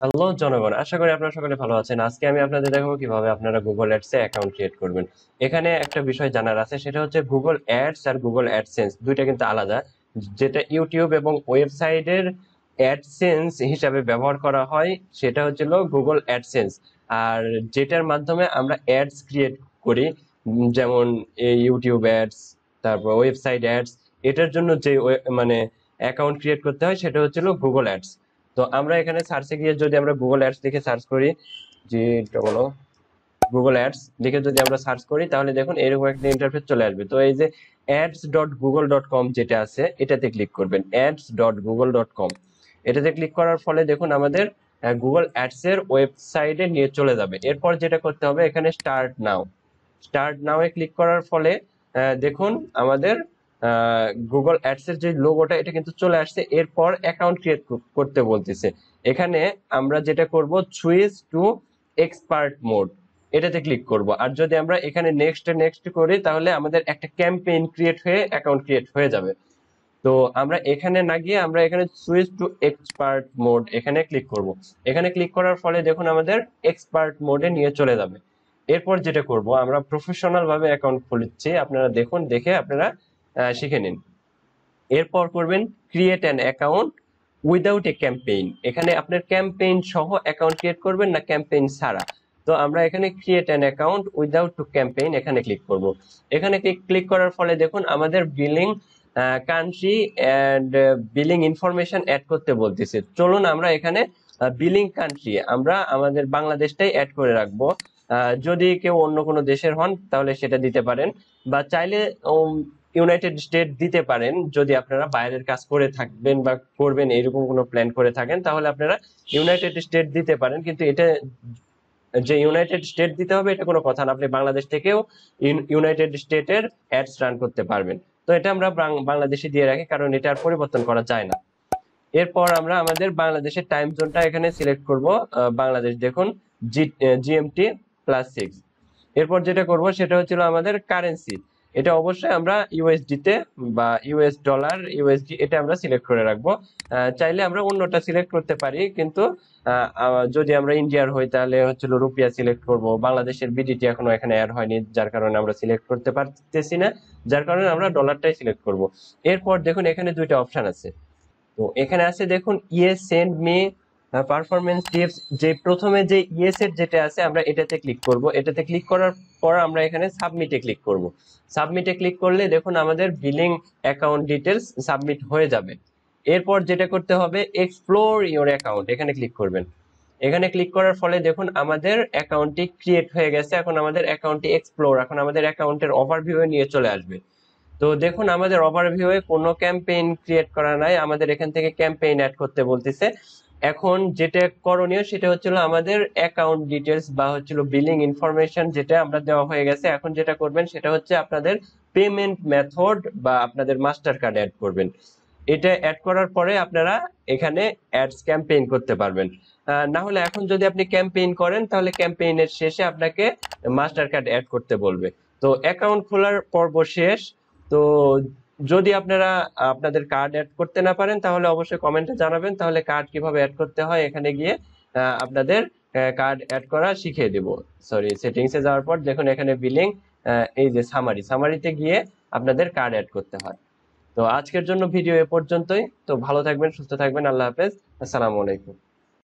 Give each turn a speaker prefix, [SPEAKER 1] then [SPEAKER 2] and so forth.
[SPEAKER 1] Hello জনগণ, আশা করি আপনারা সকলে ভালো আছেন। আজকে আমি আপনাদের দেখাবো কিভাবে আপনারা গুগল অ্যাডস এ অ্যাকাউন্ট ক্রিয়েট করবেন। এখানে একটা বিষয় জানার আছে, সেটা হচ্ছে গুগল অ্যাডস আর গুগল অ্যাডসেন্স দুইটা কিন্তু আলাদা। যেটা ইউটিউব এবং ওয়েবসাইটের অ্যাডসেন্স হিসাবে ব্যবহার করা হয় সেটা হচ্ছিল গুগল অ্যাডসেন্স। আর যেটার মাধ্যমে আমরা অ্যাডস ক্রিয়েট করি, যেমন এই ইউটিউব অ্যাডস, তারপর ওয়েবসাইট অ্যাডস, এটার জন্য যে মানে অ্যাকাউন্ট ক্রিয়েট করতে হয় সেটা হচ্ছিল গুগল অ্যাডস। তো আমরা এখানে সার্চে গিয়ে যদি আমরা গুগল অ্যাডস লিখে সার্চ করি, যে বলো গুগল অ্যাডস লিখে যদি আমরা সার্চ করি, তাহলে দেখুন এরকম একটা ইন্টারফেস চলে আসবে। তো এই যে ads.google.com যেটা আছে এটাতে ক্লিক করবেন, ads.google.com। এটাতে ক্লিক করার ফলে দেখুন আমাদের গুগল অ্যাডস এর ওয়েবসাইটে নিয়ে চলে যাবে। এরপর যেটা করতে হবে, এখানে স্টার্ট নাও এ ক্লিক করার ফলে দেখুন আমাদের গুগল অ্যাডস এর যে লোগোটা এটা কিন্তু চলে আসছে। এরপর অ্যাকাউন্ট ক্রিয়েট করতে বলতেছে। এখানে আমরা যেটা করব, সুইচ টু এক্সপার্ট মোড, এটাতে ক্লিক করব। আর যদি আমরা এখানে নেক্সট করি, তাহলে আমাদের একটা ক্যাম্পেইন ক্রিয়েট হয়ে অ্যাকাউন্ট ক্রিয়েট হয়ে যাবে। তো আমরা এখানে না গিয়ে আমরা এখানে সুইচ টু এক্সপার্ট মোড এখানে ক্লিক করব। এখানে ক্লিক করার ফলে দেখুন আমাদের এক্সপার্ট মোডে নিয়ে চলে যাবে। এরপর যেটা করব, আমরা প্রফেশনাল ভাবে অ্যাকাউন্ট খুলছি, আপনারা দেখুন, দেখে আপনারা শিখে নিন। এরপর করবেন create an account without a campaign. এখানে আপনার ক্যাম্পেইন সহ অ্যাকাউন্ট ক্রিয়েট করবেন না ক্যাম্পেইন ছাড়া। তো আমরা এখানে create an account without to campaign এখানে ক্লিক করব। এখানে ক্লিক করার ফলে দেখুন আমাদের billing country and billing information add করতে বলতেছে। চলুন আমরা এখানে বিলিং কান্ট্রি আমরা আমাদের বাংলাদেশটাই অ্যাড করে রাখবো। যদি কেউ অন্য কোনো দেশের হন তাহলে সেটা দিতে পারেন, বা চাইলে ইউনাইটেড স্টেট দিতে পারেন। যদি আপনারা বাইরের কাজ করে থাকবেন বা করবেন এরকম কোনো প্ল্যান করে থাকেন, তাহলে আপনারা ইউনাইটেড স্টেট দিতে পারেন। কিন্তু এটা যে ইউনাইটেড স্টেট দিতে হবে এটা কোনো কথা না, আপনি বাংলাদেশ থেকেও ইউনাইটেড স্টেটের অ্যাডস রান করতে পারবেন। তো এটা আমরা বাংলাদেশে দিয়ে রাখি, কারণ এটা আর পরিবর্তন করা যায় না। এরপর আমরা আমাদের বাংলাদেশের টাইম জোনটা এখানে সিলেক্ট করব। বাংলাদেশ দেখুন GMT+6। এরপর যেটা করব সেটা হচ্ছিল আমাদের কারেন্সি। এটা অবশ্যই আমরা ইউএসডি তে বা ইউএস ডলার, ইউএসডি এটা আমরা সিলেক্ট করে রাখবো। চাইলে আমরা অন্যটা সিলেক্ট করতে পারি, কিন্তু যদি আমরা ইন্ডিয়ার হই তাহলে হচ্ছিল রুপিয়া সিলেক্ট করব। বাংলাদেশের বিডিটি এখনো এখানে অ্যাড হয়নি, যার কারণে আমরা সিলেক্ট করতে পারতেছি না, যার কারণে আমরা ডলারটাই সিলেক্ট করব। এরপর দেখুন এখানে দুইটা অপশন আছে। তো এখানে আছে দেখুন yes send me performance tips. যে প্রথমে যে ইয়েস এর যেটা আছে আমরা এটাতে ক্লিক করব। এটাতে ক্লিক করার পর আমরা এখানে সাবমিটে ক্লিক করব। সাবমিটে ক্লিক করলে দেখুন আমাদের বিলিং অ্যাকাউন্ট ডিটেলস সাবমিট হয়ে যাবে। এরপর যেটা করতে হবে, এক্সপ্লোর ইওর অ্যাকাউন্ট এখানে ক্লিক করবেন। এখানে ক্লিক করার ফলে দেখুন আমাদের অ্যাকাউন্টটি ক্রিয়েট হয়ে গেছে। এখন আমাদের অ্যাকাউন্টটি এক্সপ্লোর, এখন আমাদের অ্যাকাউন্টের ওভারভিউ নিয়ে চলে আসবে। তো দেখুন আমাদের ওভারভিউয়ে কোনো ক্যাম্পেইন ক্রিয়েট করা নাই, আমাদের এখান থেকে ক্যাম্পেইন অ্যাড করতে বলতেছে। এখন যেটা করণীয় সেটা হচ্ছিল আমাদের অ্যাকাউন্ট ডিটেলস বা হচ্ছিল বিলিং ইনফরমেশন যেটা আমরা দেওয়া হয়ে গেছে। এখন যেটা করবেন সেটা হচ্ছে আপনাদের পেমেন্ট মেথড বা আপনাদের মাস্টার কার্ড অ্যাড করবেন। এটা অ্যাড করার পরে আপনারা এখানে অ্যাডস ক্যাম্পেইন করতে পারবেন। না হলে এখন যদি আপনি ক্যাম্পেইন করেন তাহলে ক্যাম্পেইনের শেষে আপনাকে মাস্টার কার্ড অ্যাড করতে বলবে। তো অ্যাকাউন্ট খোলার পর্ব শেষ। তো যদি আপনারা আপনাদের কার্ড অ্যাড করতে না পারেন তাহলে অবশ্যই কমেন্টে জানাবেন, তাহলে কার্ড কিভাবে অ্যাড করতে হয় এখানে গিয়ে আপনাদের কার্ড অ্যাড করা শিখিয়ে দেব। সরি, সেটিংসে যাওয়ার পর দেখুন এখানে বিলিং, এই যে সামারিতে গিয়ে আপনাদের কার্ড অ্যাড করতে হয়। তো আজকের জন্য ভিডিও এ পর্যন্তই। তো ভালো থাকবেন, সুস্থ থাকবেন, আল্লাহ হাফেজ, আসসালামু আলাইকুম।